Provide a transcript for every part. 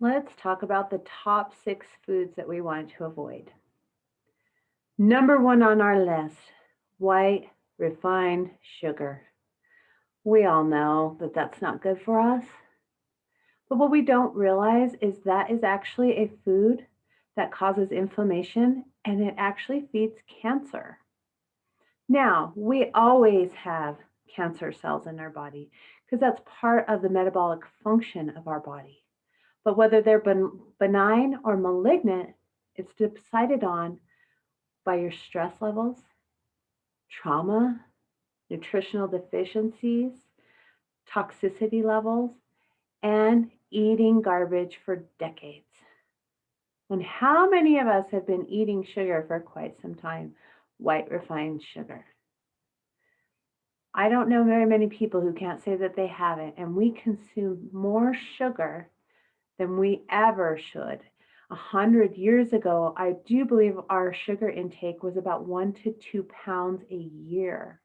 Let's talk about the top 6 foods that we want to avoid. Number one on our list, white refined sugar. We all know that that's not good for us. But what we don't realize is that is actually a food that causes inflammation and it actually feeds cancer. Now, we always have cancer cells in our body because that's part of the metabolic function of our body. But whether they're benign or malignant, it's decided on by your stress levels, trauma, nutritional deficiencies, toxicity levels, and eating garbage for decades. And how many of us have been eating sugar for quite some time? White refined sugar. I don't know very many people who can't say that they haven't, and we consume more sugar than we ever should. 100 years ago, I do believe our sugar intake was about 1 to 2 pounds a year.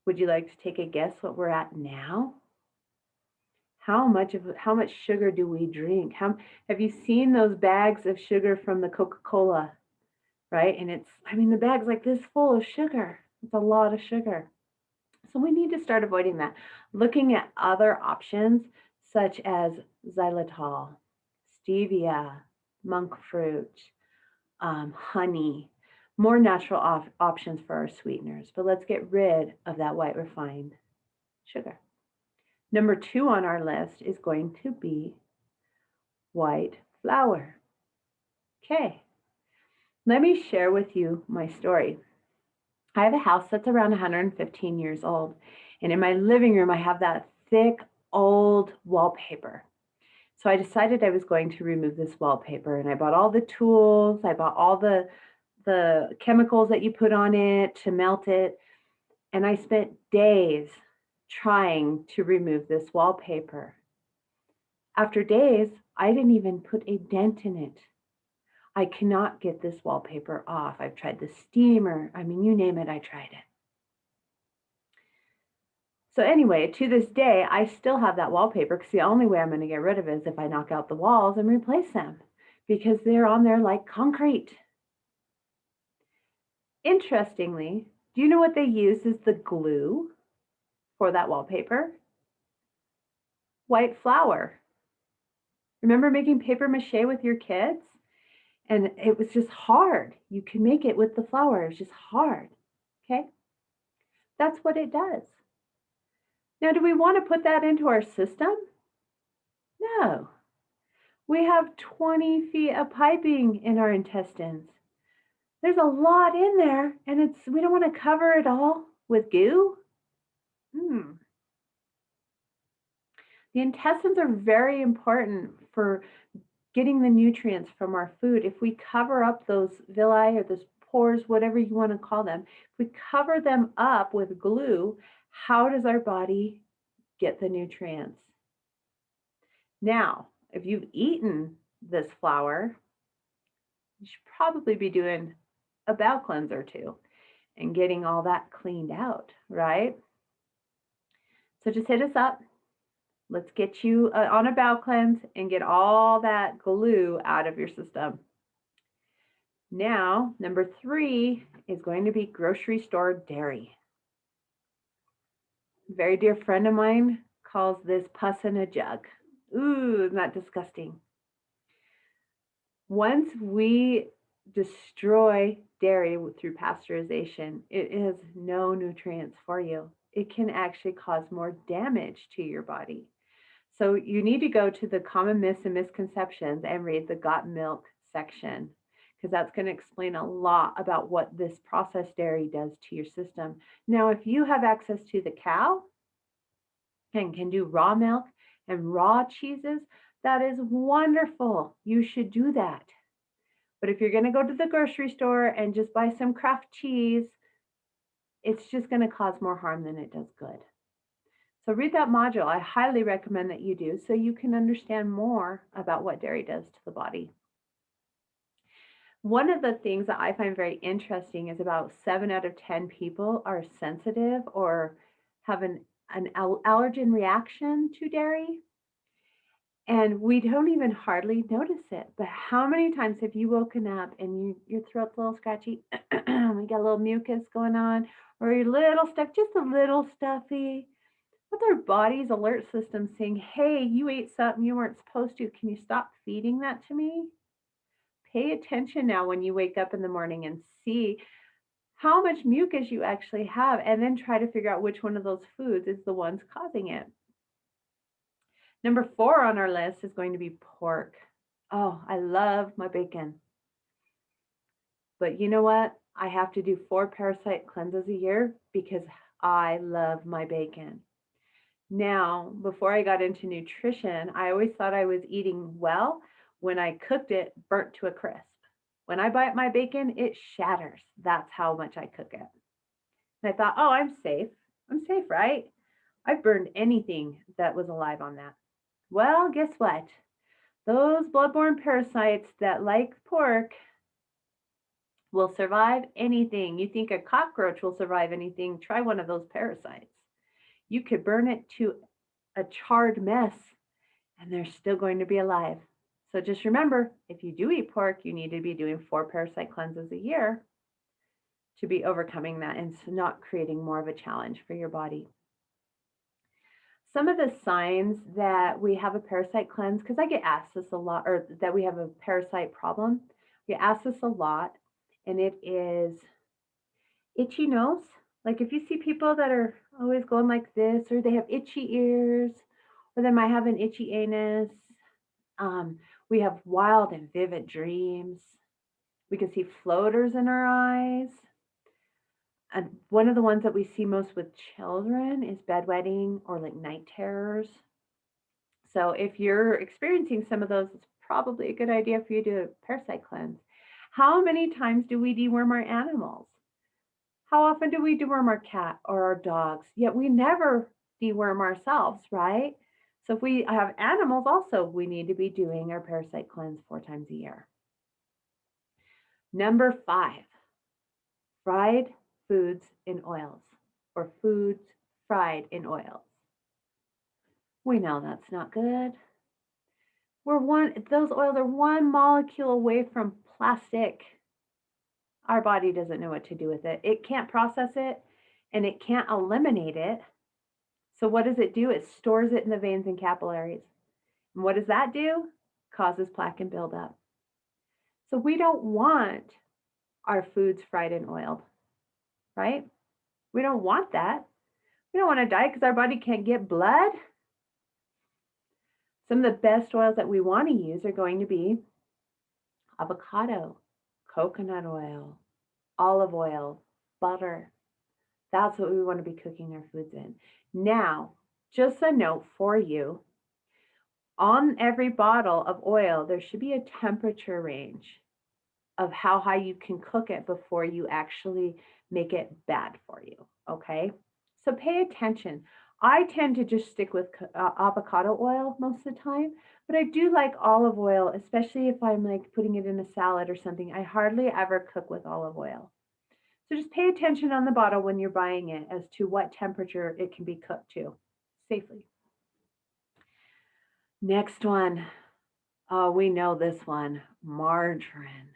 Would you like to take a guess what we're at now? How much sugar do we drink? Have you seen those bags of sugar from the Coca-Cola, right? And the bag's like this full of sugar. It's a lot of sugar. So we need to start avoiding that. Looking at other options such as xylitol, stevia, monk fruit, honey, more natural options for our sweeteners. But let's get rid of that white refined sugar. Number 2 on our list is going to be white flour. Okay, let me share with you my story. I have a house that's around 115 years old, and in my living room, I have that thick old wallpaper. So I decided I was going to remove this wallpaper, and I bought all the tools, I bought all the chemicals that you put on it to melt it, and I spent days trying to remove this wallpaper. After days, I didn't even put a dent in it. I cannot get this wallpaper off. I've tried the steamer. You name it, I tried it. So anyway, to this day, I still have that wallpaper because the only way I'm going to get rid of it is if I knock out the walls and replace them because they're on there like concrete. Interestingly, do you know what they use as the glue for that wallpaper? White flour. Remember making paper mache with your kids? And it was just hard. You can make it with the flour. It's just hard. Okay? That's what it does. Now, do we want to put that into our system? No. We have 20 feet of piping in our intestines. There's a lot in there, and we don't want to cover it all with goo. The intestines are very important for getting the nutrients from our food. If we cover up those villi or those pores, whatever you want to call them, if we cover them up with glue, how does our body get the nutrients? Now, if you've eaten this flour, you should probably be doing a bowel cleanse or two and getting all that cleaned out, right? So just hit us up. Let's get you on a bowel cleanse and get all that glue out of your system. Now, number 3 is going to be grocery store dairy. A very dear friend of mine calls this pus in a jug. Ooh, isn't that disgusting? Once we destroy dairy through pasteurization, it has no nutrients for you. It can actually cause more damage to your body. So you need to go to the common myths and misconceptions and read the Got Milk section because that's going to explain a lot about what this processed dairy does to your system. Now, if you have access to the cow and can do raw milk and raw cheeses, that is wonderful. You should do that. But if you're going to go to the grocery store and just buy some Kraft cheese, it's just going to cause more harm than it does good. So read that module. I highly recommend that you do so you can understand more about what dairy does to the body. One of the things that I find very interesting is about 7 out of 10 people are sensitive or have an allergen reaction to dairy. And we don't even hardly notice it. But how many times have you woken up and your throat's a little scratchy? We got a little mucus going on, or you're a little stuck, just a little stuffy. That's our body's alert system saying, hey, you ate something you weren't supposed to. Can you stop feeding that to me? Pay attention now when you wake up in the morning and see how much mucus you actually have, and then try to figure out which one of those foods is the ones causing it. Number 4 on our list is going to be pork. Oh, I love my bacon. But you know what? I have to do 4 parasite cleanses a year because I love my bacon. Now, before I got into nutrition, I always thought I was eating well when I cooked it burnt to a crisp. When I bite my bacon, it shatters. That's how much I cook it. And I thought, oh, I'm safe. I'm safe, right? I burned anything that was alive on that. Well, guess what? Those bloodborne parasites that like pork will survive anything. You think a cockroach will survive anything? Try one of those parasites. You could burn it to a charred mess and they're still going to be alive. So just remember, if you do eat pork, you need to be doing 4 parasite cleanses a year to be overcoming that and not creating more of a challenge for your body. Some of the signs that we have a parasite cleanse, because I get asked this a lot, or that we have a parasite problem, we get asked this a lot, and it is itchy nose. Like if you see people that are always going like this, or they have itchy ears, or they might have an itchy anus. Um, we have wild and vivid dreams. We can see floaters in our eyes. And one of the ones that we see most with children is bedwetting or like night terrors. So if you're experiencing some of those, it's probably a good idea for you to do a parasite cleanse. How many times do we deworm our animals? How often do we deworm our cat or our dogs? Yet we never deworm ourselves, right? So if we have animals also, we need to be doing our parasite cleanse 4 times a year. Number 5, fried foods in oils or foods fried in oils. We know that's not good. Those oils are one molecule away from plastic. Our body doesn't know what to do with it. It can't process it and it can't eliminate it. So what does it do? It stores it in the veins and capillaries. And what does that do? Causes plaque and buildup. So we don't want our foods fried and oiled, right? We don't want that. We don't want to die because our body can't get blood. Some of the best oils that we want to use are going to be avocado, coconut oil, olive oil, butter. That's what we want to be cooking our foods in. Now, just a note for you, on every bottle of oil, there should be a temperature range of how high you can cook it before you actually make it bad for you, okay? So pay attention. I tend to just stick with avocado oil most of the time, but I do like olive oil, especially if I'm like putting it in a salad or something. I hardly ever cook with olive oil. So just pay attention on the bottle when you're buying it as to what temperature it can be cooked to safely. Next one. Oh, we know this one, margarine.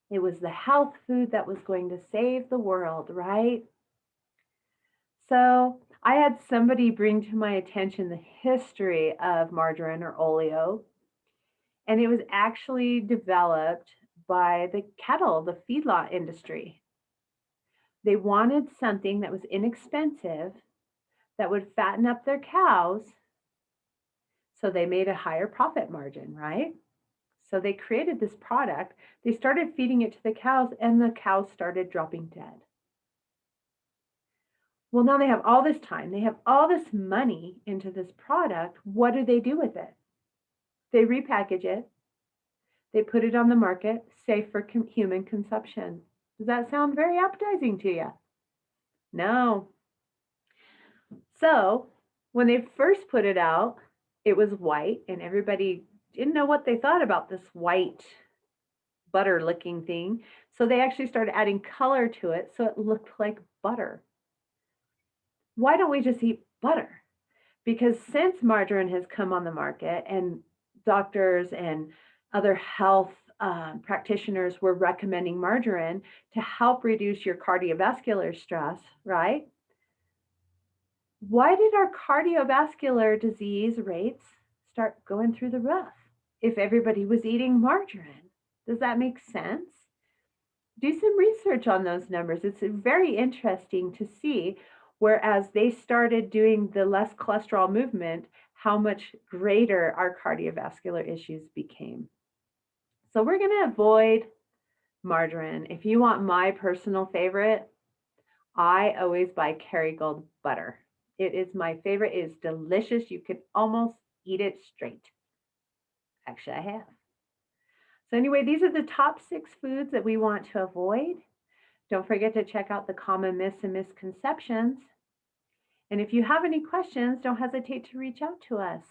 It was the health food that was going to save the world, right? So I had somebody bring to my attention the history of margarine or oleo, and it was actually developed by the cattle, the feedlot industry. They wanted something that was inexpensive that would fatten up their cows, so they made a higher profit margin, right? So they created this product. They started feeding it to the cows, and the cows started dropping dead. Well, now they have all this time, they have all this money into this product. What do they do with it? They repackage it, they put it on the market, safe for human consumption. Does that sound very appetizing to you? No. So when they first put it out, it was white, and everybody didn't know what they thought about this white butter looking thing. So they actually started adding color to it so it looked like butter. Why don't we just eat butter? Because since margarine has come on the market and doctors and other health practitioners were recommending margarine to help reduce your cardiovascular stress, right? Why did our cardiovascular disease rates start going through the roof if everybody was eating margarine? Does that make sense? Do some research on those numbers. It's very interesting to see, whereas they started doing the less cholesterol movement, how much greater our cardiovascular issues became. So we're going to avoid margarine. If you want my personal favorite, I always buy Kerrygold butter. It is my favorite. It is delicious. You can almost eat it straight. Actually, I have. So anyway, these are the top 6 foods that we want to avoid. Don't forget to check out the common myths and misconceptions. And if you have any questions, don't hesitate to reach out to us.